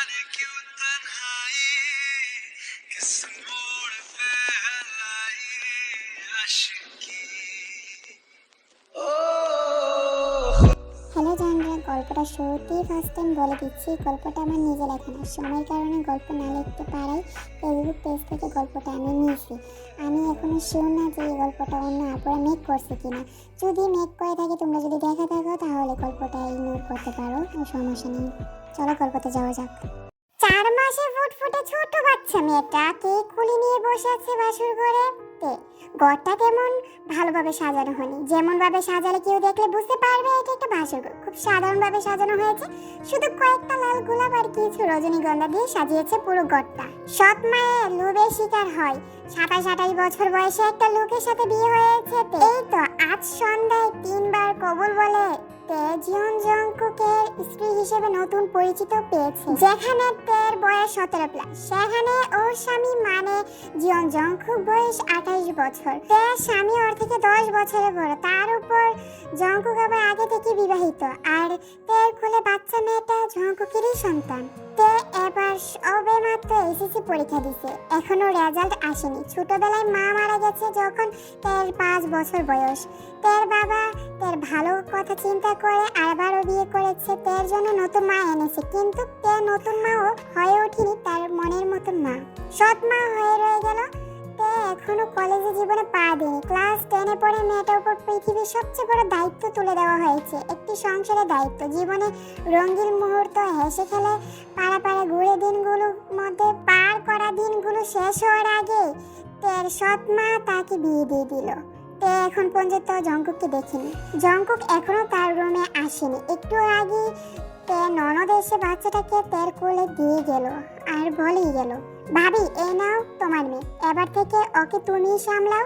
जाने क्यों तन्हाई किस मोड़ पे है लाई आशिकी ओ হ্যালো জানরা, গল্পটা শুরুতেই ফার্স্ট টাইম বলে দিচ্ছি, গল্পটা আমার নিজে লেখা না। সময়ের কারণে গল্প না লিখতে পারাই ফেসবুক পেজ থেকে গল্পটা আমি নিয়েছি। আমি এখনো শিওর না যে এই গল্পটা অন্য আপুরা মেক করছে কিনা। যদি মেক করে থাকে, তোমরা যদি দেখা থাকো, তাহলে গল্পটা ইগনোর করতে পারো, সমস্যা নেই। চলো গল্পতে যাওয়া যাক। 4 মাসে ফুটফুটে ছোট বাচ্চা মেয়েটা কেক খুলে নিয়ে বসে আছে বাসুর ঘরে। ঘরটা তেমন ভালোভাবে সাজানো হয়নি। যেমন ভাবে সাজালে কেউ দেখলে বুঝতে পারবে এটা একটা বাসর ঘর। খুব সাধারণভাবে সাজানো হয়েছে, শুধু কয়েকটা লাল গোলাপ আর কিছু রজনীগন্ধা দিয়ে সাজিয়েছে পুরো ঘরটা। সৎ মায়ের লোভে শিকার হয়। 27-28 বছর বয়সে একটা লোকের সাথে বিয়ে হয়েছে। এই তো আজ সন্ধ্যায় 3 বার কবুল বলে জিয়ন জংকুকের স্ত্রী হিসেবে নতুন পরিচিত পেয়েছে। যেখানে তের বয়স 17+, সেখানে ওর স্বামী মানে জিয়ন জংকুক বয়স 28 বছর। তের স্বামী ওর থেকে 10 বছরের বড়। তার উপর জংকুক আবার আগে থেকে বিবাহিত, আর তের কোলে বাচ্চা মেয়েটা জংকুকেরই সন্তান। তে এবার সবে মাত্র এসএসসি পরীক্ষা দিছে, এখনো রেজাল্ট আসেনি। ছোটবেলায় মা মারা গেছে যখন তের 5 বছর বয়স। তের বাবা তের ভালো কথা চিন্তা করে আবারও বিয়ে করেছে। তের জন্য নতুন মা এনেছে, কিন্তু তে নতুন মাও হয়ে ওঠেনি তার মনের মতন মা। সৎ মা হয়ে রয়ে গেল। তে এখনো কলেজে জীবনে পা দেয়নি। ক্লাস 10-এ পড়ে মেয়েটার উপর পৃথিবীর সবচেয়ে বড় দায়িত্ব তুলে দেওয়া হয়েছে, একটি সংসারের দায়িত্ব। জীবনে রঙিন মুহূর্ত, হেসে খেলে পাড়া ঘুরে দিনগুলোর মধ্যে পার করা দিনগুলো শেষ হওয়ার আগে তের সৎ মা তাকে বিয়ে দিয়ে দিল। তে এখন পর্যন্ত জংকুককে দেখিনি। জংকুক এখনো তার রুমে আসেনি। একটু আগে তে ননদ এসে বাচ্চাটাকে তের কোলে দিয়ে গেল আর বলেই গেল, ভাবি এই নাও তোমার মেয়ে, এবার থেকে ওকে তুমি সামলাও।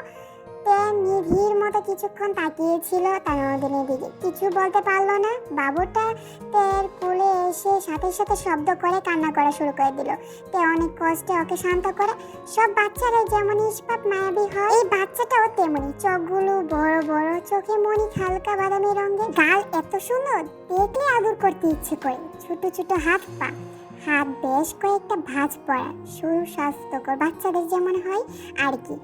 তে নিধির মতো কিছুক্ষণ তাকিয়েছিল তার ননদের দিকে, কিছু বলতে পারলো না। বাবুটা তের কোলে এসে সাথে সাথে শব্দ করে কান্না করা শুরু করে দিল। তে অনেক কষ্টে ওকে শান্ত করে। সব বাচ্চারা যেমন ইস্পাত মায়াবী হয়, এই বাচ্চাটাও তেমনি। চোখগুলো বড় বড়, চোখে মনি হালকা বাদামি রঙের, গাল এত সুন্দর দেখলে আদর করতে ইচ্ছে করে। ছোট ছোট হাত পা, হাত বেশ কয়েকটা ভাঁজ পড়া, সুস্বাস্থ্যকর বাচ্চাদের যেমন হয় আর কি।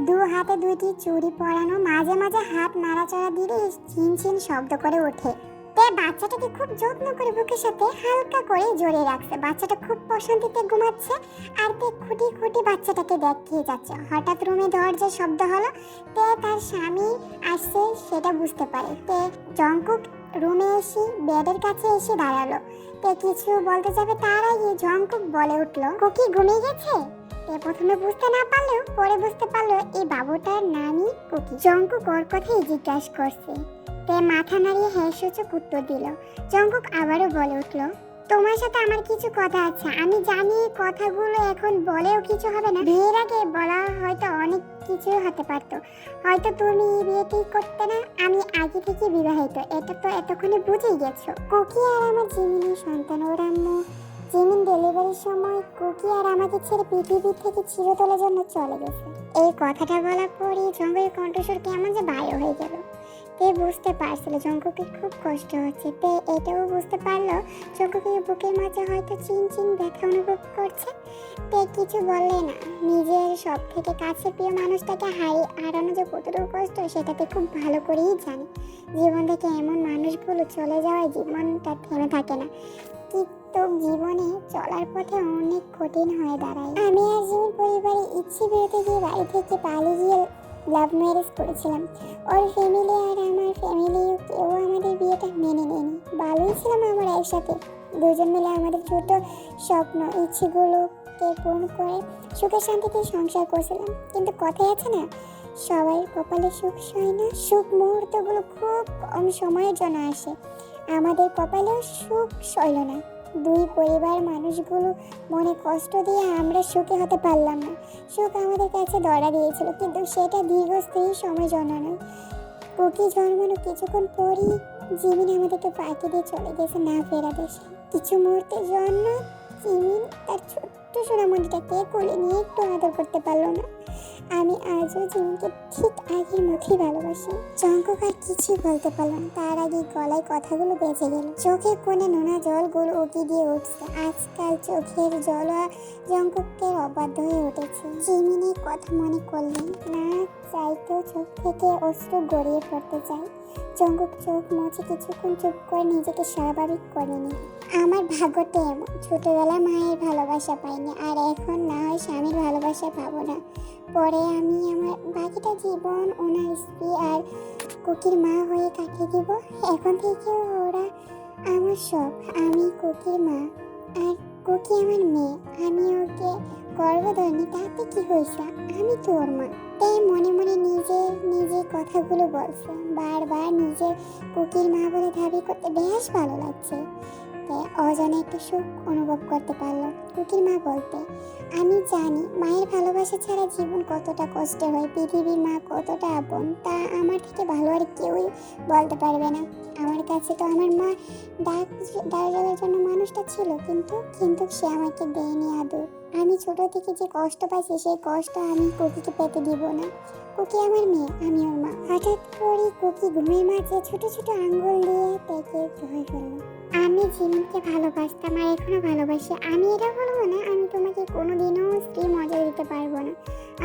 2 হাতে 2টি চুড়ি পরানো, মাঝে মাঝে হাত নাড়াচাড়া দিলে ছিনছিন শব্দ করে ওঠে। তে বাচ্চাটাকে খুব যত্ন করে বুকের সাথে হালকা করে জড়িয়ে রাখছে। বাচ্চাটা খুব প্রশান্তিতে ঘুমাচ্ছে, আর তে খুঁটি খুঁটি বাচ্চাটাকে দেখে যাচ্ছে। হঠাৎ রুমে দরজার শব্দ হলো। তে তার স্বামী আসছে সেটা বুঝতে পারে। তে জংকুক রুমে এসে বেডের কাছে এসে দাঁড়ালো। তে কিছু বলতে যাবে তার আগে জংকুক বলে উঠলো, কুকি ঘুমিয়ে গেছে? তে প্রথমে বুঝতে না পারলেও পরে বুঝতে পারলো এই বাবুটার নামই কুকি। জংকুক ওর কথাই জিজ্ঞাসা করছে। তে মাথা নাড়িয়ে হ্যাঁ সূচক উত্তর দিল। জংকুক আবারও বলে উঠলো, তোমার সাথে আমার কিছু কথা আছে। আমি জানি কথাগুলো এখন বলেও কিছু হবে না, বিয়ের আগে বলা হয়তো অনেক কিছু হতে পারতো। হয়তো তুমি বিয়ে ঠিক করতে না, আমি আগে থেকে বিবাহিত, এটা তো এতক্ষণে বুঝেই গেছো। কুকি আর আমার জিমিনের সন্তান। ওর আম্মু জিমিন ডেলিভারির সময় কুকি আর আমাকে ছেড়ে পৃথিবী থেকে চিরতরের জন্য চলে গেছে। এই কথাটা বলার পরই জঙ্গলের কণ্ঠস্বর কেমন যে বাইরে হয়ে গেল। তে বুঝতে পারছিল জঙ্কুকের খুব কষ্ট হচ্ছে। তে এটাও বুঝতে পারলো জঙ্কুকের বুকের মাঝে হয়তো চিনচিন ব্যথা অনুভব করছে। তে কিছু বললে না। নিজের সব থেকে কাছে প্রিয় মানুষটাকে হারানো যে কতটুকু কষ্ট, সেটাতে খুব ভালো করেই জানে। জীবন থেকে এমন মানুষগুলো চলে যাওয়ায় জীবনটা থেমে থাকে না, কিন্তু জীবনে চলার পথে অনেক কঠিন হয়ে দাঁড়ায়। আমি আর জিমির পরিবারে ইচ্ছে বিরতি গিয়ে বাড়ি থেকে পালিয়ে গিয়ে লাভ ম্যারেজ করেছিলাম। ওর ফ্যামিলি আর আমার ফ্যামিলি কেউ আমাদের বিয়েটা মেনে নেয়নি। ভালোই ছিলাম আমরা একসাথে, দুজন মিলে আমাদের ছোট স্বপ্ন ইচ্ছেগুলোকে পূরণ করে সুখে শান্তিতে সংসার করছিলাম। কিন্তু কথাই আছে না, সবাই কপালে সুখ সয় না। সুখ মুহূর্তগুলো খুব কম সময়ের জন্য আসে। আমাদের কপালেও সুখ সইল না। 2 পরিবার মানুষগুলো মনে কষ্ট দিয়ে আমরা সুখী হতে পারলাম না। সুখ আমাদের কাছে ধরা দিয়েছিল, কিন্তু সেটা দীর্ঘস্থায়ী সময় জন্য নয়। কুকি জন্মানো কিছুক্ষণ পরই জিমিন আমাদেরকে ফাঁকি দিয়ে চলে গেছে না ফেরা দেশে। কিছু মুহূর্তের জন্য জিমিন তার ছোট্ট সোনামণিটাকে কোলে নিয়ে একটু আদর করতে পারলো না। আমি আজও জিমিকে ঠিক আগের মতোই ভালোবাসি। জঙ্কুক আর কিছুই বলতে পারল না, তার আগে গলায় কথাগুলো বেঁচে গেল। চোখের কোণে নোনা জলগুলো উকি দিয়ে উঠছে। আজকাল চোখের জল জঙ্কুককে অবাধ্য হয়ে উঠেছে। জিমিনের কথা মনে করলেন না চাইতেও চোখ থেকে অশ্রু গড়িয়ে পড়তে চায়। জঙ্কুক চোখ মুছে কিছুক্ষণ চুপ করে নিজেকে স্বাভাবিক করে নিল। আমার ভাগ্যটা এমন, ছোটবেলায় মায়ের ভালোবাসা পাইনি, আর এখন না হয় স্বামীর ভালোবাসা পাবো না। পরে আমি আমার বাকিটা জীবন ওনার স্ত্রী আর কুকির মা হয়ে কাটিয়ে দিব। এখন থেকে ওরা আমার সব। আমি কুকির মা আর কুকি আমার মেয়ে। আমি ওকে গর্ভধারণী, তাতে কি হয়েছে? আমি তো ওর মা। তাই মনে মনে নিজে কথাগুলো বলছে। বারবার নিজের কুকির মা বলে দাবি করতে বেশ ভালো লাগছে। তাই অজানা একটা সুখ অনুভব করতে পারলো কুকির মা বলতে। আমি জানি মায়ের ভালোবাসা ছাড়া জীবন কতটা কষ্টের হয়, পৃথিবীর মা কতটা আপন, তা আমার থেকে ভালো আর কেউই বলতে পারবে না। আমার কাছে তো আমার মা ডাক দেওয়ার জন্য মানুষটা ছিল, কিন্তু সে আমাকে দেয়নি আদর। আমি ছোট থেকে যে কষ্ট পাইছি সেই কষ্ট আমি কুকিকে পেতে দিব না। কুকি আমার মেয়ে, আমি ওর মা। হঠাৎ করে কুকি ঘুমের মাঝে ছোট ছোট আঙ্গুল দিয়ে টেকে ধরে ফেললো। আমি জিমিনকে ভালোবাসতাম আর এখনো ভালোবাসি। আমি এটা বলবো না আমি তোমাকে কোনোদিনও স্ত্রী মর্যাদা দিতে পারবো না।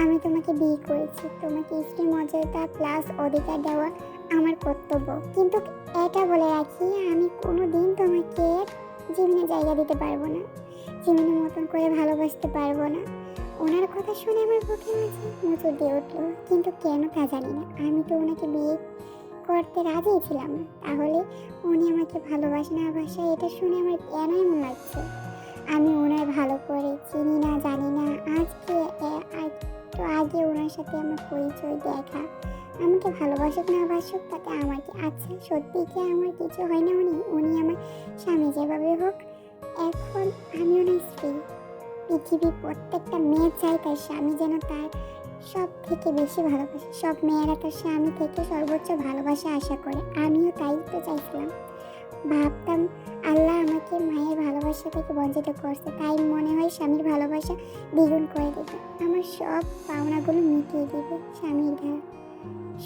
আমি তোমাকে বিয়ে করেছি, তোমাকে স্ত্রী মর্যাদা প্লাস অধিকার দেওয়া আমার কর্তব্য। কিন্তু এটা বলে রাখি, আমি কোনোদিন তোমাকে জিমিনের জায়গা দিতে পারবো না, জিমিনের মতন করে ভালোবাসতে পারবো না। ওনার কথা শুনে আমার বুকের মাঝে মোচড় দিয়ে উঠলো, কিন্তু কেন তা জানি না। আমি তো ওনাকে বিয়ে করতে রাজি ছিলাম না, তাহলে উনি আমাকে ভালোবাসে না বাসা, এটা শুনে আমার কেন এমন লাগছে। আমি ওনার ভালো করে চিনি না, জানি না। আজকে একটু আগে ওনার সাথে আমার পরিচয়, দেখা। আমাকে ভালোবাসুক না বাসুক তাতে আমার কি? আচ্ছা সত্যি কি আমার কিছু হয় না? উনি আমার স্বামী যেভাবে হোক, এখন আমি ওনার স্ত্রী। পৃথিবীর প্রত্যেকটা মেয়ে চায় তার স্বামী যেন তার সব থেকে বেশি ভালোবাসে। সব মেয়েরা তার স্বামী থেকে সর্বোচ্চ ভালোবাসা আশা করে। আমিও তাই তো চাইছিলাম। ভাবতাম আল্লাহ আমাকে মায়ের ভালোবাসা থেকে বঞ্চিত করছে, তাই মনে হয় স্বামীর ভালোবাসা দ্বিগুণ করে দেবে, আমার সব পাওনাগুলো মিটিয়ে দেবে স্বামীর দ্বারা।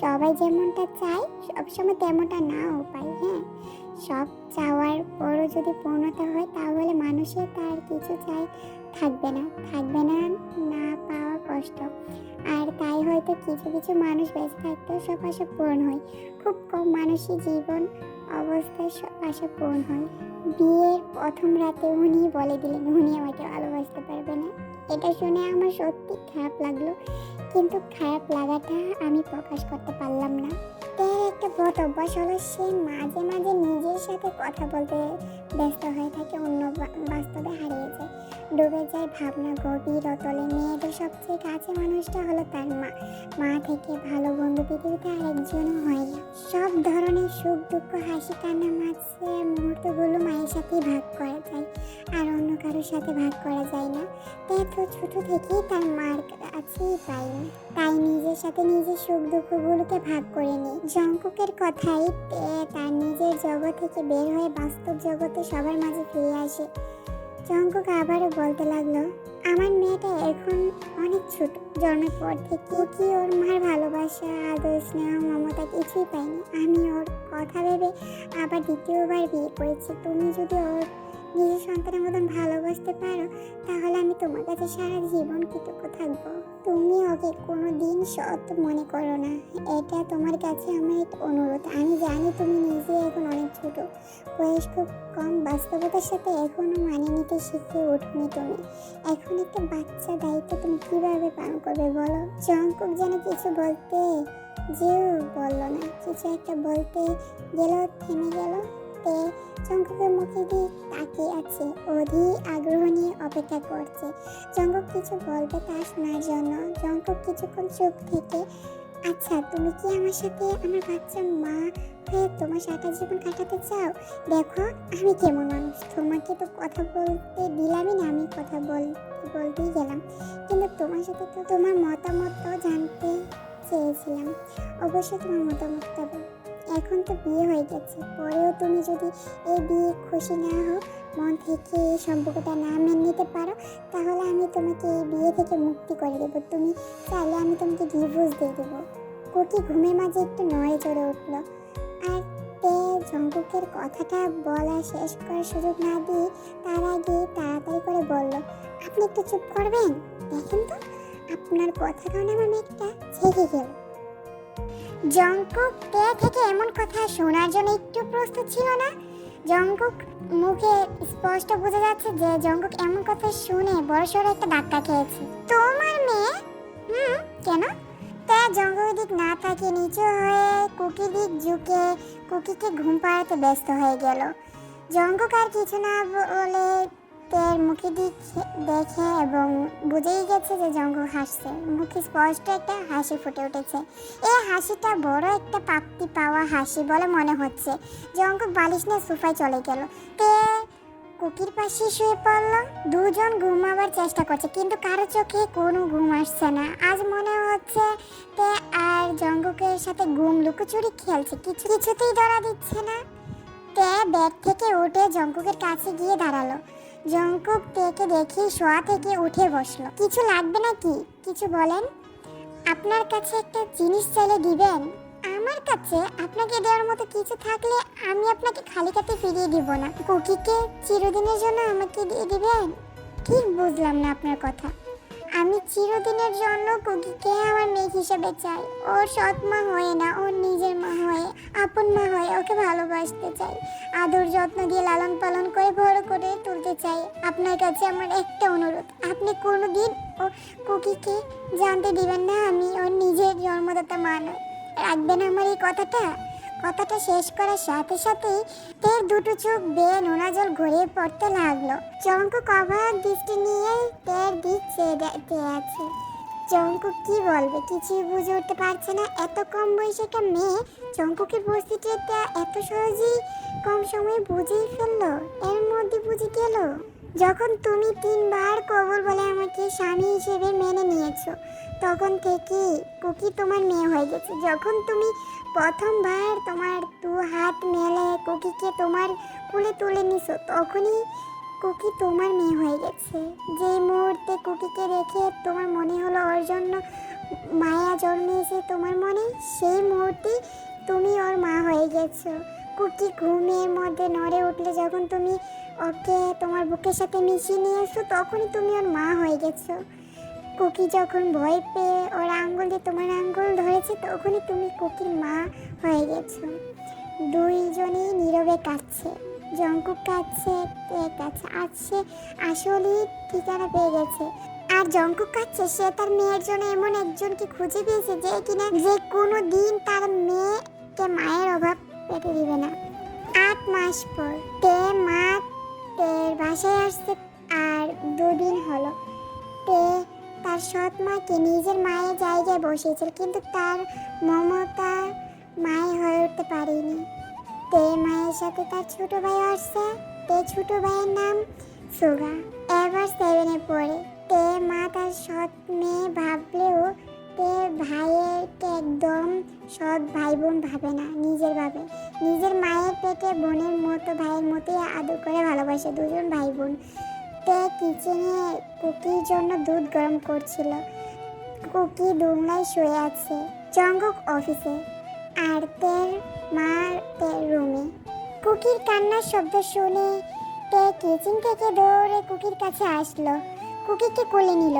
সবাই যেমনটা চায় সবসময় তেমনটা নাও পায়। হ্যাঁ, সব চাওয়ার পরও যদি পূর্ণতা হয় তাহলে মানুষের তার কিছু চাই থাকবে না না পাওয়া কষ্ট। আর তাই হয়তো কিছু কিছু মানুষ বেঁচে থাকতেও সব আশা পূরণ হয়। খুব কম মানুষই জীবন অবস্থায় সব আশা পূরণ হয়। বিয়ের প্রথম রাতে উনি বলে দিলেন উনি আমাকে ভালোবাসতে পারবে না। এটা শুনে আমার সত্যি খারাপ লাগলো, কিন্তু খারাপ লাগাটা আমি প্রকাশ করতে পারলাম না। তার একটা বদ অভ্যাস হলো সে মাঝে মাঝে নিজের সাথে কথা বলতে ব্যস্ত হয়ে থাকে, অন্য বাস্তবে হারিয়ে যায়, ডুবে যায় ভাবনা গভীর অতলে। মেয়েদের সবচেয়ে কাছে মানুষটা হলো তার মা থেকে ভালো বন্ধু পৃথিবীতে আরেকজনও হয় না। সব ধরনের সুখ দুঃখ হাসি কান্নার মাঝে মুহূর্তগুলো মায়ের সাথেই ভাগ করা যায়, আর অন্য কারোর সাথে ভাগ করা যায় না। তাই তো ছোট থেকেই তার মার কাছেই পাইনি, তাই নিজের সাথে নিজের সুখ দুঃখগুলোকে ভাগ করে নিই। জঙ্কুকের কথাই তার নিজের জগৎ থেকে বের হয়ে বাস্তব জগতে সবার মাঝে ফিরে আসে। জঙ্কুক আবারও বলতে লাগলো, আমার মেয়েটা এখন অনেক ছোট, জন্মের পর থেকে কি ওর মার ভালোবাসা, আদর, স্নেহ, মমতা কিছুই পাইনি। আমি ওর কথা ভেবে আবার দ্বিতীয়বার বিয়ে করেছি। তুমি যদি ওর নিজের সন্তানের মতন ভালোবাসতে পারো তাহলে আমি তোমার কাছে সারা জীবন কৃতজ্ঞ থাকবো। তুমি ওকে কোনো দিন সৎ মনে করো না, এটা তোমার কাছে আমার একটা অনুরোধ। আমি জানি তুমি নিজে এখন অনেক ছোট, বয়স খুব কম, বাস্তবতার সাথে এখনো মানিয়ে নিতে শিখে ওঠোনি তুমি। এখন একটা বাচ্চা দায়িত্ব তুমি কিভাবে পালন করবে বলো? জঙ্কুক যেন কিছু বলতে যেও বললো না, কিছু একটা বলতে গেলেও থেমে গেল। জঙ্কুকের মুখে দিয়ে তাকিয়ে আছে, অধীর আগ্রহ নিয়ে অপেক্ষা করছে জঙ্কুক কিছু বলবে তা শোনার জন্য। জঙ্কুক কিছুক্ষণ চুপ থেকে, আচ্ছা তুমি কি আমার সাথে আমার বাচ্চার মা হয়ে তোমার সারা জীবন কাটাতে চাও? দেখো আমি কেমন মানুষ, তোমাকে তো কথা বলতে দিলামই না, আমি কথা বলতেই গেলাম, কিন্তু তোমার সাথে তো তোমার মতামতটাও জানতে চেয়েছিলাম। অবশ্যই তোমার মতামতটা বল। এখন তো বিয়ে হয়ে গেছে, পরেও তুমি যদি এই বিয়ে খুশি না হও মন থেকে এই সম্পর্কটা না মেনে নিতে পারো, তাহলে আমি তোমাকে এই বিয়ে থেকে মুক্তি করে দেবো। তুমি চাইলে আমি তোমাকে ডিভোর্স দিয়ে দেবো। কুকি ঘুমের মাঝে একটু নড়ে চড়ে উঠলো। আর তে জঙ্কুকের কথাটা বলা শেষ করার সুযোগ না দিয়ে তার আগে তাড়াতাড়ি করে বলল, আপনি একটু চুপ করবেন? দেখেন তো, আপনার কথা কারণে আমার মেঘটা ছেড়ে গেল। জঙ্কুক তে থেকে এমন কথা শোনার জন্য একটু প্রস্তুত ছিল না। জঙ্কুক মুখে স্পষ্ট বোঝা যাচ্ছে যে জঙ্কুক এমন কথা শুনে বড়সড় একটা ধাক্কা খেয়েছে। তোমার মেয়ে? কেন? তে জঙ্কুকের দিক না তাকিয়ে নিচু হয়ে কুকির দিক ঝুঁকে কুকিকে ঘুম পাড়াতে ব্যস্ত হয়ে গেল। জঙ্কুক আর কিছু না বলে তের মুখে দিক দেখে এবং বুঝেই গেছে যে জঙ্কুক হাসছে। মুখে স্পষ্ট একটা হাসি ফুটে উঠেছে। এই হাসিটা বড় একটা প্রাপ্তি পাওয়া হাসি বলে মনে হচ্ছে। জঙ্কুক বালিশ নিয়ে সোফায় চলে গেল। তে কুকির পাশে শুয়ে পড়ল। দুজন ঘুমাবার চেষ্টা করছে, কিন্তু কারো চোখে কোনো ঘুম আসছে না। আজ মনে হচ্ছে তে আর জঙ্কুকের সাথে ঘুম লুকোচুরি খেলছে, কিছুতেই ধরা দিচ্ছে না। তে বেড থেকে উঠে জঙ্কুকের কাছে গিয়ে দাঁড়ালো। জঙ্কুক তেকে দেখে শোয়া থেকে উঠে বসলো। কিছু লাগবে নাকি? কিছু বলেন। আপনার কাছে একটা জিনিস চাইলে দিবেন? আমার কাছে আপনাকে দেওয়ার মতো কিছু থাকলে আমি আপনাকে খালি হাতে ফিরিয়ে দিব না। কুকিকে চিরদিনের জন্য আমাকে দিয়ে দিবেন? ঠিক বুঝলাম না আপনার কথা। আমি চিরদিনের জন্য কুকিকে আমার মেয়ে হিসেবে চাই। ওর সৎ মা হয়ে না, ওর নিজের মা হয়ে, আপন মা হয়ে ওকে ভালোবাসতে চাই। আদর যত্ন দিয়ে লালন পালন করে বড় করে তুলতে চাই। আপনার কাছে আমার একটা অনুরোধ, আপনি কোনোদিন ও কুকিকে জানতে দিবেন না আমি ওর নিজের জন্মদাতা মা নয়। রাখবেন আমার এই কথাটা? কথাটা শেষ করার সাথে সাথেই তের দুটো চোখ বেয়ে নোনা জল গড়িয়ে পড়তে লাগলো। জঙ্কুক অবাক দৃষ্টি নিয়ে তের দিক চেয়ে আছে। জঙ্কুক কি বলবে কিছুই বুঝে উঠতে পারছে না। এত কম বয়সে একটা মেয়ে জঙ্কুকের পরিস্থিতিটা এত সহজেই কম সময়ে বুঝেই ফেললো। এর মধ্যে বুঝে গেল, যখন তুমি 3 বার কবুল বলে আমাকে স্বামী হিসেবে মেনে নিয়েছো, তখন থেকে কুকি তোমার মেয়ে হয়ে গেছে। যখন তুমি প্রথমবার তোমার 2 হাত মেলে কুকিকে তোমার কোলে তুলে নিছো, তখনই কুকি তোমার মেয়ে হয়ে গেছে। যে মুহূর্তে কুকিকে রেখে তোমার মনে হলো ওর জন্য মায়া জন্মেছে তোমার মনে, সেই মুহূর্তেই তুমি ওর মা হয়ে গেছো। কুকি ঘুমের মধ্যে নড়ে উঠলে যখন তুমি ওকে তোমার বুকের সাথে মিশিয়ে নিয়েছো, তখনই তুমি ওর মা হয়ে গেছো। কুকি যখন ভয় পেয়ে ওর আঙ্গুল দিয়ে তোমার আঙ্গুল ধরেছে, তখনই তুমি কুকির মা হয়ে গেছো। দুইজনেই নীরবে কাঁদছে। জঙ্কুক কাঁদছে, তে কাঁদছে। আজ সে আসলেই ঠিকানা পেয়ে গেছে। আর জঙ্কুক কাঁদছে, সে তার মেয়ের জন্য এমন একজনকে খুঁজে পেয়েছে যে কিনা যে কোনো দিন তার মেয়েকে মায়ের অভাব পেতে দিবে না। 8 মাস পর তে মা তের বাসায় আসছে। আর 2 দিন হলো তে তার সৎ মাকে নিজের মায়ের জায়গায় বসিয়েছিল, কিন্তু তার মমতা মায়ে হয়ে উঠতে পারেনি। তে মায়ের সাথে তার ছোট ভাই আসছে। তে ছোট ভাইয়ের নাম সুগা, এবার 7-এ পড়ে। তে মা তার সৎ মেয়ে ভাবলেও তে ভাইয়েরকে একদম সৎ ভাই বোন ভাবে না, নিজের ভাবে। নিজের মায়ের পেটে বোনের মতো ভাইয়ের মতোই আদর করে ভালোবাসে দুজন ভাই বোন। তে কিচেনে কুকির জন্য দুধ গরম করছিল। কুকি দোলনায় শুয়ে আছে। জঙ্কুক অফিসে, আর তের মা তের রুমে। কুকির কান্নার শব্দ শুনে তে কিচেন থেকে দৌড়ে কুকির কাছে আসলো। কুকিকে কোলে নিল।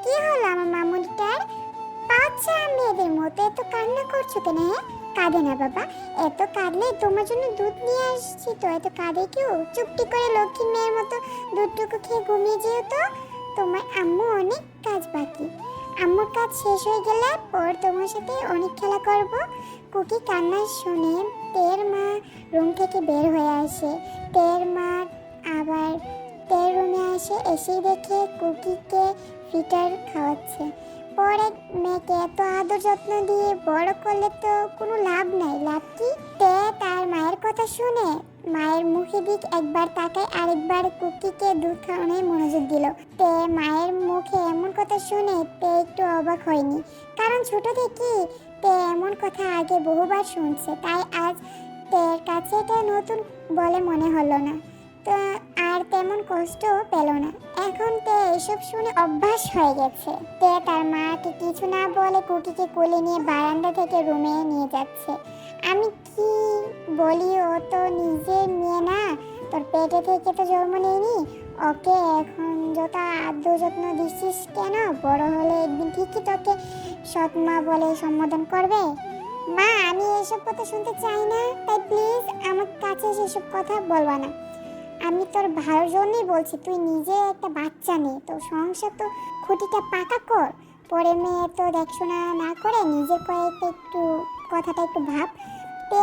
কি হলো আমার মামুনিটার? বাচ্চা মেয়েদের মতো এত কান্না করছো কেন? কাঁদে না বাবা, এত কাঁদলে তোমার জন্য দুধ নিয়ে আসছি তো, এত কাঁদে কেউ? চুপটি করে লক্ষ্মী মেয়ের মতো দুধটুকু খেয়ে ঘুমিয়ে যেও তো, তোমার আম্মু অনেক কাজ বাকি। আম্মুর কাজ শেষ হয়ে গেলে পর তোমার সাথে অনেক খেলা করব। কুকি কান্না শুনে তের মা রুম থেকে বের হয়ে আসে। তের মা আবার তের রুমে আসে, এসেই দেখে কুকিকে ফিটার খাওয়াচ্ছে। পরে মেয়েকে এত আদর যত্ন দিয়ে বড় করলে তো কোনো লাভ নাই। লাভ কি? তে তার মায়ের কথা শুনে মায়ের মুখের দিক একবার তাকায়, আরেকবার কুকিকে দুধ খাওয়ানোয় মনোযোগ দিল। তে মায়ের মুখে এমন কথা শুনে তে একটু অবাক হয়নি, কারণ ছোট থেকে তে এমন কথা আগে বহুবার শুনছে। তাই আজ তের কাছে এটা নতুন বলে মনে হলো না। তো আর তেমন কষ্টও পেল না। এখন তে এসব শুনে অভ্যাস হয়ে গেছে। তে তার মাকে কিছু না বলে কুকিকে কোলে নিয়ে বারান্দা থেকে রুমে নিয়ে যাচ্ছে। আমি কি বলি, ও তো নিজের মেয়ে না, তোর পেটে থেকে তো জন্ম নেয়নি। ওকে এখন যত আদর যত্ন দিচ্ছিস কেন? বড় হলে একদিন ঠিকই তোকে সৎ মা বলে সম্বোধন করবে। মা, আমি এসব কথা শুনতে চাই না, তাই প্লিজ আমার কাছে সেসব কথা বলবা না। আমি তোর ভালোর জন্যই বলছি, তুই নিজে একটা বাচ্চা নে, তোর সংসার তো খুঁটিটা পাকা কর। পরে মেয়ে তো দেখশোনা না করে নিজের কয়েকটা একটু কথাটা একটু ভাব। তে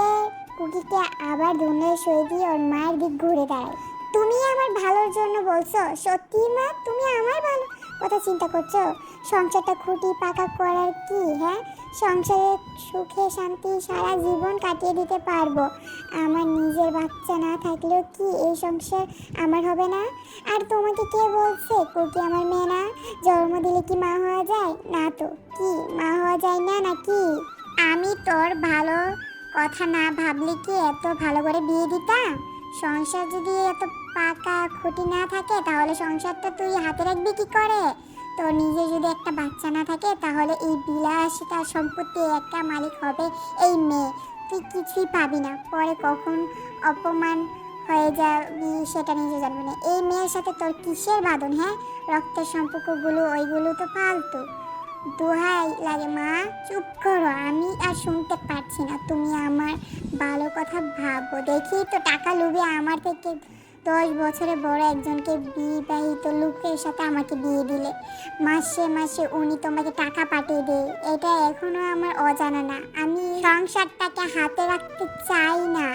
কুকিকে আবার ধুনে সই দিয়ে ওর মায়ের দিক ঘুরে দাঁড়ায়। তুমি আমার ভালোর জন্য বলছো? সত্যি মা, তুমি আমার ভালো কথা চিন্তা করছো? সংসারটা খুঁটি পাকা করার কি? হ্যাঁ, সংসারে সুখে শান্তি সারা জীবন কাটিয়ে দিতে পারবো। আমার নিজের বাচ্চা না থাকলেও কি এই সংসার আমার হবে না? আর তোমাকে কে বলছে কুকি আমার মেয়ে না? জন্ম দিলে কি মা হওয়া যায় না? তো কি মা হওয়া যায় না নাকি? আমি তোর ভালো কথা না ভাবলে কি এত ভালো করে বিয়ে দিতাম? সংসার যদি এত পাকা খুঁটি না থাকে তাহলে সংসারটা তুই হাতে রাখবি কি করে? তোর নিজে যদি একটা বাচ্চা না থাকে তাহলে এই বিলাসিতা সম্পত্তি একটা মালিক হবে এই মেয়ে। তুই কিছুই পাবি না, পরে কখন অপমান হয়ে যাবি সেটা নিজে জানবি না। এই মেয়ের সাথে তোর কিসের বাঁধন? হ্যাঁ, রক্তের সম্পর্কগুলো ওইগুলো তো ফালতু। দোহাই লাগে মা, চুপ করো, আমি আর শুনতে পারছি না। তুমি আমার ভালো কথা ভাবো। দেখি তো টাকা লোভে আমার থেকে 10 বছরের বড় একজনকে বিবাহিত লোকের সাথে আমাকে বিয়ে দিলে। মাসে মাসে উনি তোমাকে টাকা পাঠিয়ে দেয়, এটা এখনো আমার অজানা না? আমি সংসারটাকে হাতে রাখতে চাই না।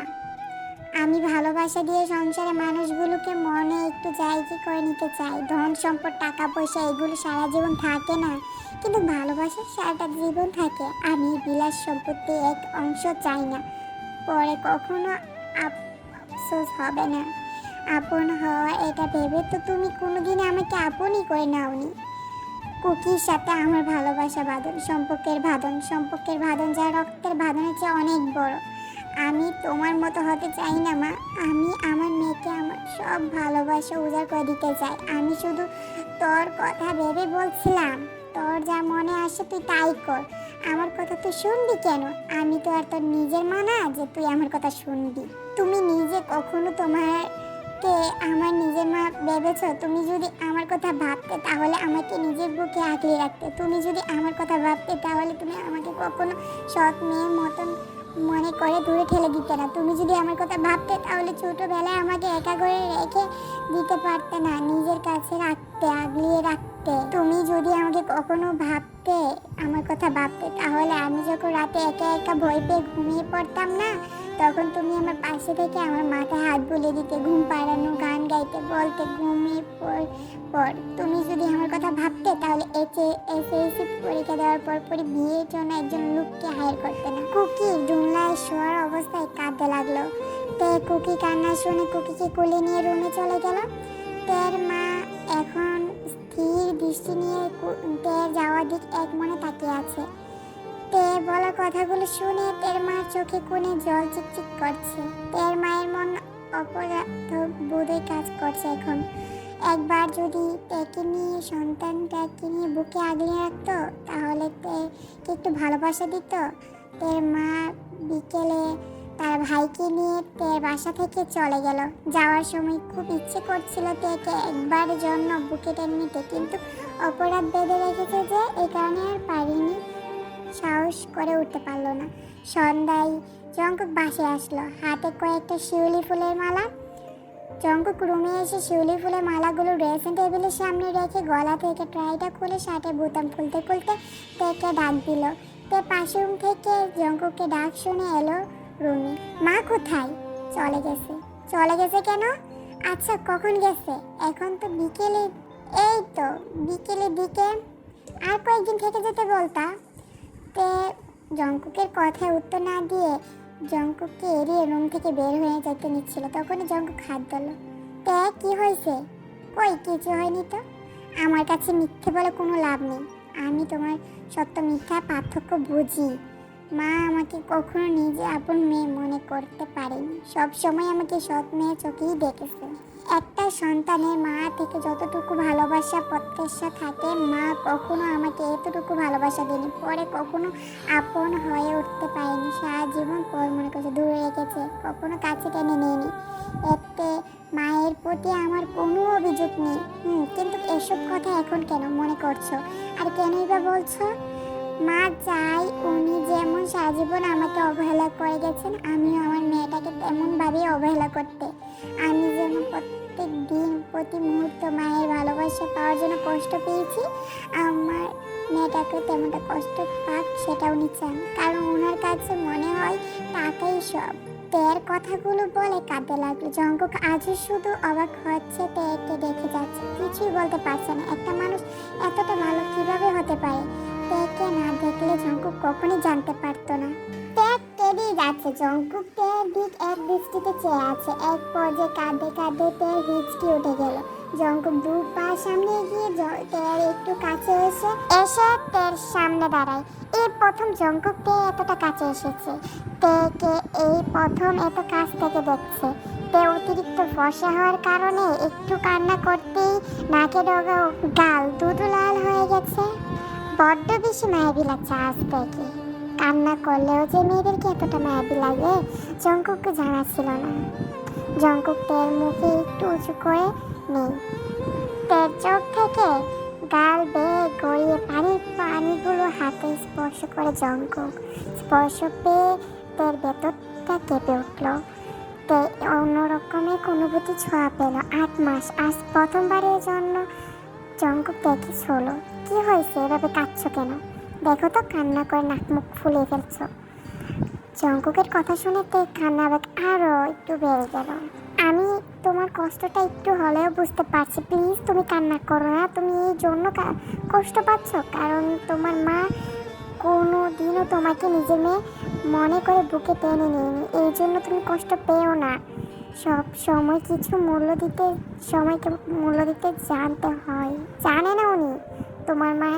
আমি ভালোবাসা দিয়ে সংসারে মানুষগুলোকে মনে একটু জায়গা করে নিতে চাই। ধন সম্পদ টাকা পয়সা এগুলো সারা জীবন থাকে না, কিন্তু ভালোবাসা সারাটা জীবন থাকে। আমি বিলাস সম্পত্তি এক অংশ চাই না, পরে কখনো আফসোস হবে না। আপন হওয়া এটা ভেবে তো তুমি কোনোদিন আমাকে আপনই করে নাওনি। কুকির সাথে আমার ভালোবাসা বাঁধন, সম্পর্কের বাঁধন যা রক্তের বাঁধনের চেয়ে অনেক বড়। আমি তোমার মতো হতে চাই না মা। আমি আমার মেয়েকে আমার সব ভালোবাসা উজাড় করে দিতে চাই। আমি শুধু তোর কথা ভেবে বলছিলাম, তোর যা মনে আসে তুই তাই কর। আমার কথা তুই শুনবি কেন? আমি তো আর তোর নিজের মা না যে তুই আমার কথা শুনবি। তুমি নিজে কখনো তোমাকে আমার নিজের মা ভেবেছো? তুমি যদি আমার কথা ভাবতে তাহলে আমাকে নিজের বুকে আগলে রাখতে। তুমি যদি আমার কথা ভাবতে তাহলে তুমি আমাকে কখনো সৎ মেয়ের মতন মনে করে দূরে ঠেলে দিতে না। তুমি যদি আমার কথা ভাবতে তাহলে ছোটবেলায় আমাকে একা করে রেখে দিতে পারতে না, নিজের কাছে রাখতে, আগলিয়ে রাখতে। তুমি যদি আমাকে কখনো ভাবতে, আমার কথা ভাবতে, তাহলে আমি যখন রাতে একা একা ভয় পেয়ে ঘুমিয়ে পড়তাম না, তখন তুমি আমার পাশে থেকে আমার মাথায় হাত বুলিয়ে দিতে, ঘুম পাড়ানো গান গাইতে, বলতে ঘুমিয়ে পর। তুমি যদি আমার কথা ভাবতে তাহলে এসএসসি পরীক্ষা দেওয়ার পরপরই বিয়ের জন্য একজন লোককে হায়ার করতে না। কুকি ডুনলায় শোয়ার অবস্থায় কাঁদতে লাগলো। তে কুকি কান্না শুনে কুকিকে কোলে নিয়ে রুমে চলে গেল। তের মা এখন স্থির দৃষ্টি নিয়ে তের যাওয়ার দিক এক মনে তাকিয়ে আছে। তে বলা কথাগুলো শুনে তের মার চোখে কোণে জল চিকচিক করছে। তের মায়ের মন অপরাধ বোধই কাজ করছে এখন। একবার যদি তেকে নিয়ে সন্তানটাকে নিয়ে বুকে আগলে রাখতো তাহলে তেকে একটু ভালোবাসা দিত। তের মা বিকেলে তার ভাইকে নিয়ে তের বাসা থেকে চলে গেল। যাওয়ার সময় খুব ইচ্ছে করছিল তেকে একবার জন্য বুকে টেনে নিতে, কিন্তু অপরাধ বেঁধে রেখেছে যে এই কারণে আর পারিনি, সাহস করে উঠতে পারলো না। সন্ধ্যায় জঙ্কুক বাসায় আসলো, হাতে কয়েকটা শিউলি ফুলের মালা। জঙ্কুক রুমে এসে শিউলি ফুলের মালাগুলো ড্রেসিং টেবিলের সামনে রেখে গলা থেকে ট্রাইটা খুলে শার্টের বোতাম খুলতে খুলতে তেকে ডাক দিল। তে পাশের রুম থেকে জঙ্কুককে ডাক শুনে এলো রুমে। মা কোথায়? চলে গেছে। চলে গেছে কেন? আচ্ছা কখন গেছে? এখন তো বিকেলে। এই তো বিকেলের দিকে, আর কয়েকদিন থেকে যেতে বলতা। তে জঙ্কুকের কথায় উত্তর না দিয়ে জঙ্কুককে এড়িয়ে রুম থেকে বের হয়ে যেতে নিচ্ছিল, তখনই জঙ্কুক হাত ধরল। তে কি হয়েছে? কই কিছু হয়নি তো। আমার কাছে মিথ্যে বলে কোনো লাভ নেই। আমি তোমার সত্য মিথ্যা পার্থক্য বুঝি। মা আমাকে কখনো নিজে আপন মেয়ে মনে করতে পারেনি, সব সময় আমাকে সৎ মেয়ে চোখেই দেখেছে। সন্তানের মা থেকে যতটুকু ভালোবাসা প্রত্যাশা থাকে, মা কখনো আমাকে এতটুকু ভালোবাসা দেয়নি, পরে কখনো আপন হয়ে উঠতে পারেনি, সারা জীবন পর মনে করছে, দূরে রেখেছে, কখনো কাছে টেনে নেয়নি। এতে মায়ের প্রতি আমার কোনো অভিযোগ নেই। কিন্তু এসব কথা এখন কেন মনে করছো, আর কেনই বা বলছো? মা চাই উনি যেমন সারা জীবন আমাকে অবহেলা করে গেছেন, আমিও আমার মেয়েটাকে তেমনভাবেই অবহেলা করতে। আমি যেমন প্রত্যেক দিন প্রতি মুহূর্ত মায়ের ভালোবাসা পাওয়ার জন্য কষ্ট পেয়েছি, আমার মেয়েটাকে তেমনটা কষ্ট পাক সেটা উনি চান, কারণ ওনার কাছে মনে হয় টাকাই সব। তের কথাগুলো বলে কাঁদতে লাগলো। জঙ্কুক আজও শুধু অবাক হচ্ছে, তেকে দেখে যাচ্ছে, কিছুই বলতে পারছে না। একটা মানুষ এতটা ভালো কিভাবে হতে পারে? তেকে না দেখলে জঙ্কুক কখনোই জানতে পারতো না। তেক কেঁদেই যাচ্ছে। জঙ্কুক তের দিক এক দৃষ্টিতে চেয়ে আছে। এক পর্যায়ে কাঁদতে কাঁদতে তের হিচকি উঠে গেল। জঙ্কুক দু পা সামনে এগিয়ে তের একটু কাছে এসে তের সামনে দাঁড়ায়। এই প্রথম জঙ্কুক তে এতটা কাছে এসেছে, তেকে এই প্রথম এত কাছ থেকে দেখছে। তে অতিরিক্ত ফর্সা হওয়ার কারণে একটু কান্না করতেই নাকে ডগা গাল দুটো লাল হয়ে গেছে। বড্ড বেশি মায়াবী লাগছে আজ থেকে। কান্না করলেও যে মেয়েদেরকে এতটা মায়াবী লাগে জঙ্কুককে জানা ছিল না। জঙ্কুক তের মুখে একটু উঁচু করে নেই, তের চোখ থেকে গাল বেয়ে গড়িয়ে পানিগুলো হাতে স্পর্শ করে। জঙ্কুক স্পর্শ পেয়ে তের ভেতরটা কেঁপে উঠল। তে অন্যরকমের অনুভূতি ছোঁয়া পেল। 8 মাস আজ প্রথমবারের জন্য জঙ্কুক দেখেছ হলো। কি হয়েছে, এভাবে কাঁদছো কেন? দেখো তো, কান্না করে নাক মুখ ফুলিয়ে ফেলছো। জঙ্কুকের কথা শুনে তে কান্না আবেগ আরো একটু বেড়ে গেল। আমি তোমার কষ্টটা একটু হলেও বুঝতে পারছি, প্লিজ তুমি কান্না করো না। তুমি এই জন্য কষ্ট পাচ্ছ কারণ তোমার মা কোনো দিনও তোমাকে নিজের মেয়ে মনে করে বুকে টেনে নিয়নি, এই জন্য তুমি কষ্ট পেও না। সব সময় কিছু সময়কে মূল্য দিতে জানতে হয়। জানে না উনি তোমার মা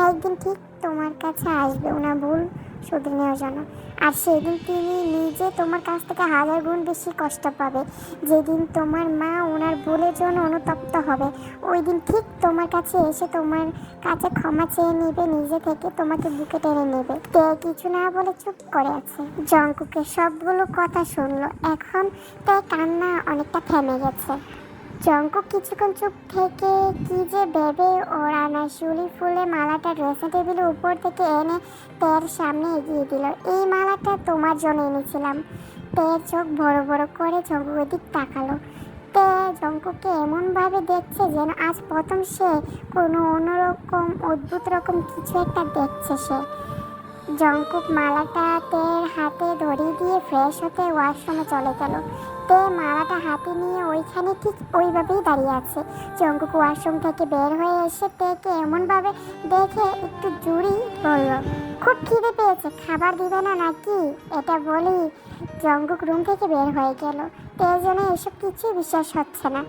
একদিন ঠিক তোমার কাছে আসবে ওনার ভুল শুধরে নেওয়ার জন্য, আর সেদিন তিনি নিজে তোমার কাছ থেকে 1000 গুণ বেশি কষ্ট পাবে। যেদিন তোমার মা ওনার ভুলের জন্য অনুতপ্ত হবে, ওই দিন ঠিক তোমার কাছে এসে তোমার কাছে ক্ষমা চেয়ে নেবে, নিজে থেকে তোমাকে বুকে টেনে নেবে। তে কিছু না বলে চুপ করে আছে। জঙ্কুকের সবগুলো কথা শুনলো। এখন তে কান্না অনেকটা থেমে গেছে। জঙ্কুক কিছুক্ষণ চুপ থেকে কি যে ভেবে ওর আনা শিউলি ফুলের মালাটা ড্রেসিং টেবিলের উপর থেকে এনে তের সামনে এগিয়ে দিল। এই মালাটা তোমার জন্য এনেছিলাম। তের চোখ বড় বড় করে জঙ্কুকের দিক তাকালো। তে জঙ্কুককে এমনভাবে দেখছে যেন আজ প্রথম সে কোনো অন্যরকম অদ্ভুত রকম কিছু একটা দেখছে সে। জঙ্কুক মালাটা তের হাতে ধরিয়ে দিয়ে ফ্রেশ হতে ওয়াশরুমে চলে গেল। তে মালাটা হাতে নিয়ে ওইখানে ঠিক ওইভাবেই দাঁড়িয়ে আছে। জঙ্কুক ওয়াশরুম থেকে বের হয়ে এসে তেকে এমনভাবে দেখে একটু জুড়ি বলল, খুব খিদে পেয়েছে, খাবার দিবে না নাকি? এটা বলি জঙ্কুক রুম থেকে বের হয়ে গেল। তের জন্য এসব কিছুই বিশ্বাস হচ্ছে না।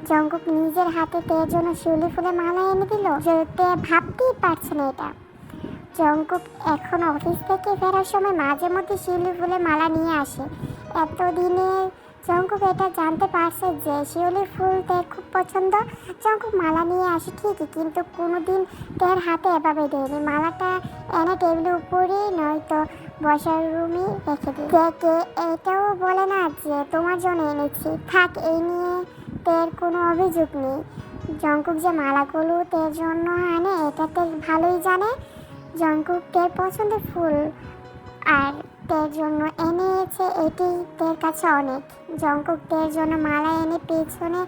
জঙ্কুক নিজের হাতে তের জন্য শিউলি ফুলের মালা এনে দিল, যে তে ভাবতেই পারছে না এটা। জঙ্কুক এখন অফিস থেকে ফেরার সময় মাঝে মধ্যে শিউলি ফুলের মালা নিয়ে আসে। এতদিনে জঙ্কুক এটা জানতে পারছে যে শিউলি ফুল তের খুব পছন্দ। জঙ্কুক মালা নিয়ে আসে ঠিকই, কিন্তু কোনোদিন তের হাতে এভাবে দেয়নি। মালাটা এনে টেবিলের উপরেই নয়তো বসার রুমে রেখে দিই। কে এটাও বলে না যে তোমার জন্য এনেছি। থাক, এই নিয়ে তের কোনো অভিযোগ নেই। জঙ্কুক যে মালাগুলো তের জন্য আনে এটা তে ভালোই জানে। জঙ্কুক তের পছন্দের ফুল আর তের জন্য এনেছে, এটি তের কাছে অনেক। জঙ্কুক তের জন্য মালা এনে পেছনে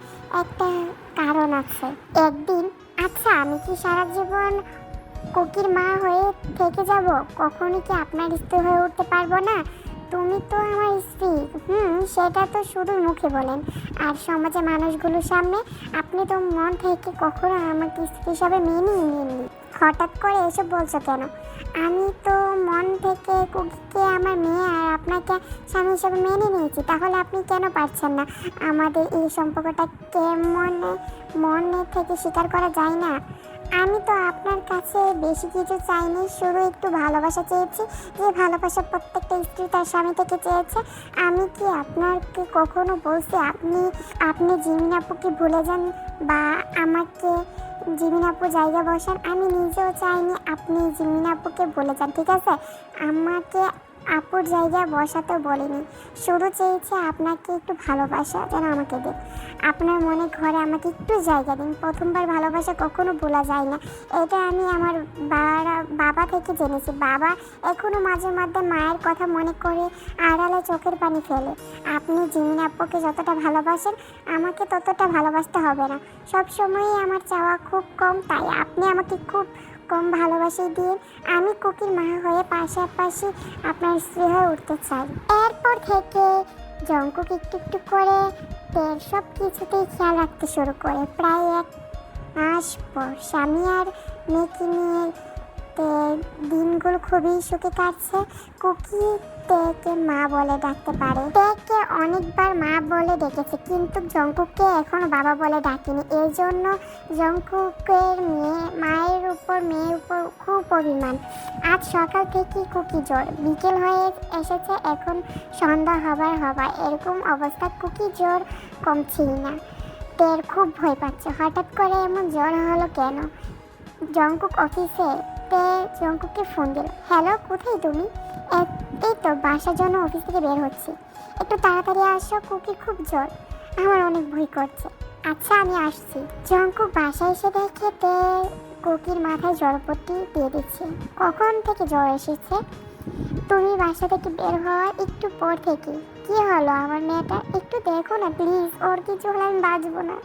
একটা কারণ আছে। একদিন, আচ্ছা আমি কি সারা জীবন কুকির মা হয়ে থেকে যাব? কখনই কি আপনার স্ত্রী হয়ে উঠতে পারবো না? তুমি তো আমার স্ত্রী। সেটা তো শুধু মুখে বলেন, আর সমাজে মানুষগুলোর সামনে আপনি তো মন থেকে কখনো আমাকে স্ত্রী হিসাবে মেনে নিননি। হঠাৎ করে এসব বলছো কেন? আমি তো মন থেকে কুকিকে আমার মেয়ে আর আপনাকে স্বামী হিসাবে মেনে নিয়েছি, তাহলে আপনি কেন পারছেন না? আমাদের এই সম্পর্কটা কেমন মনে থেকে স্বীকার করা যায় না? আমি তো আপনার কাছে বেশি কিছু চাইনি, শুধু একটু ভালোবাসা চেয়েছি, যে ভালোবাসা প্রত্যেকটা স্ত্রী তার স্বামী থেকে চেয়েছে। আমি কি আপনাকে কখনো বলছি আপনি আপনি জিমিন আপুকে ভুলে যান বা আমাকে জিমিন আপু জায়গা বসান? আমি নিজেও চাইনি আপনি জিমিন আপুকে ভুলে যান, ঠিক আছে? আমাকে আপুর জায়গায় বসাতে বলিনি, শুরু চেয়েছে আপনাকে একটু ভালোবাসা যেন আমাকে দিন। আপনার মনে ঘরে আমাকে একটু জায়গা দিন। প্রথমবার ভালোবাসা কখনো ভোলা যায় না, এটা আমি আমার বাবা থেকে জেনেছি। বাবা এখনো মাঝে মধ্যে মায়ের কথা মনে করে আড়ালে চোখের পানি ফেলে। আপনি জিমিন আপুকে যতটা ভালোবাসেন আমাকে ততটা ভালোবাসতে হবে না। সবসময়ই আমার চাওয়া খুব কম, তাই আপনি আমাকে খুব কম ভালোবাসা দিয়ে আমি কুকির মা হয়ে পাশাপাশি আপনার স্ত্রী হয়ে উঠতে চাই। এরপর থেকে জঙ্কুক একটু একটু করে তের সব কিছুতেই খেয়াল রাখতে শুরু করে। প্রায় 1 মাস পর স্বামী আর মেয়েকে নিয়ে দিনগুলো খুবই সুখে কাটছে। কুকি তেকে মা বলে ডাকতে পারে। তেকে অনেকবার মা বলে ডেকেছে, কিন্তু জঙ্কুককে এখনো বাবা বলে ডাকেনি। এই জন্য জঙ্কুকের মায়ের উপর মেয়ের উপর খুব অভিমান। আজ সকাল থেকে কুকি জ্বর, বিকেল হয়ে এসেছে, এখন সন্ধ্যা হবার এরকম অবস্থা। কুকি জ্বর কমছেই না। তের খুব ভয় পাচ্ছে, হঠাৎ করে এমন জ্বর হলো কেন? জঙ্কুক অফিসে। তে জঙ্কুককে ফোন দিল। হ্যালো, কোথায় তুমি? এই তো বাসার জন্য অফিস থেকে বের হচ্ছি, একটু তাড়াতাড়ি আসো, কুকি খুব জ্বর, আমার অনেক ভয় করছে। আচ্ছা আমি আসছি। জঙ্কুক বাসায় এসে দেখে তে কুকির মাথায় জ্বরপট্টি দিয়ে দিচ্ছে। কখন থেকে জ্বর এসেছে? তুমি বাসা থেকে বের হওয়ার একটু পর থেকে। কি হলো আমার মেয়েটা? একটু দেখো না প্লিজ, ওর কিছু হলে আমি বাঁচবো না।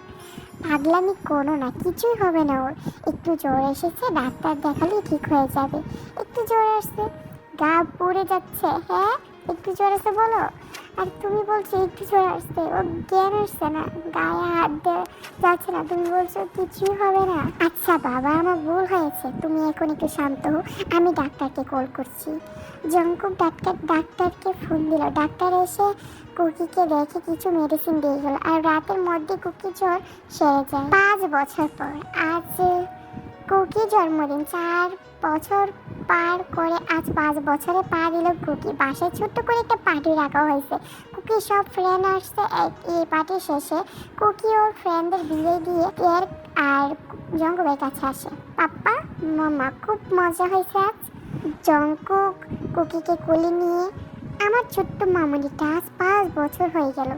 পাগলামি করো না, কিছুই হবে না ওর। একটু জ্বর এসেছে, ডাক্তার দেখালেই ঠিক হয়ে যাবে। একটু জ্বর আসছে, গা পুড়ে যাচ্ছে। হ্যাঁ একটু জ্বর আসছে বলো, আর তুমি বলছো একটু জ্বর আসছে, ওর জ্ঞান আসছে না, গায়ে হাত দিয়ে যাচ্ছে না, তুমি বলছো কিছুই হবে না। আচ্ছা বাবা, আমার ভুল হয়েছে, তুমি এখন একটু শান্ত হও, আমি ডাক্তারকে কল করছি। জঙ্কুক ডাক্তারকে ফোন দিল। ডাক্তার এসে কুকিকে দেখে কিছু মেডিসিন দিয়ে গেল, আর রাতের মধ্যে কুকি জ্বর সেরে যায়। 5 বছর পর আজ কুকি জন্মদিন। 4 বছর পার করে আজ 5 বছরে পা দিল কুকি। বাসায় ছোট্ট করে একটা পার্টি রাখা হয়েছে। কুকি সব ফ্রেন্ড আসছে। এই পার্টি শেষে কুকি ওর ফ্রেন্ডদের বিদায় দিয়ে এর আর জঙ্কুকের কাছে আসে। পাপ্পা মাম্মা, খুব মজা হয়েছে আজ। জঙ্কুক কুকিকে কোলে নিয়ে, আমার ছোট্ট মামুনিটা আজ 5 বছর হয়ে গেল,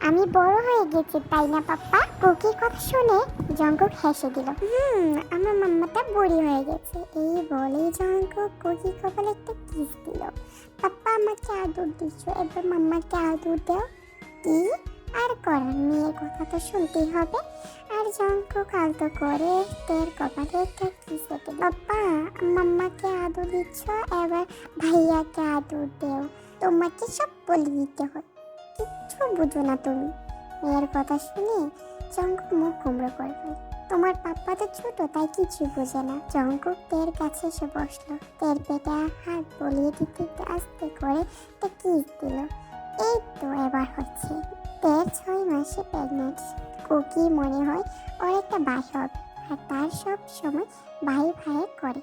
আমি বড় হয়ে গেছি তাই না পাপ্পা? কুকির কথা শুনে জঙ্কুক হেসে দিল। আমার মাম্মাটা বুড়ি হয়ে গেছে। এই বলেই জঙ্কুক কুকির কপালে একটা কিস দিল। পাপ্পা আমাকে আদর দিচ্ছ, এবার মাম্মাকে আদর দাও। কি আর করার, মেয়ের কথা তো শুনতেই হবে। আর জঙ্কুক আলতো করে তের কপালে একটা কিস দিল। পাপ্পা মাম্মাকে আদর দিচ্ছ, এবার ভাইয়াকে আদর দেও। তোমাকে সব বলে দিতে হয়, কিচ্ছু বুঝো না তুমি। মেয়ের কথা শুনে জঙ্কুক মুখ কুমড়ো করবে। তোমার পাপ্পা তো ছোট, তাই কিছু বোঝে না। জঙ্কুক তের কাছে এসে বসলো। তের পেটে হাত বলিয়ে দিতে আস্তে করে তে কিস দিল। এই তো এবার হচ্ছে। তের 6 মাসে প্রেগনেন্ট। কুকি মনে হয় ওর একটা ভাই হবে, আর তার সব সময় ভাই করে।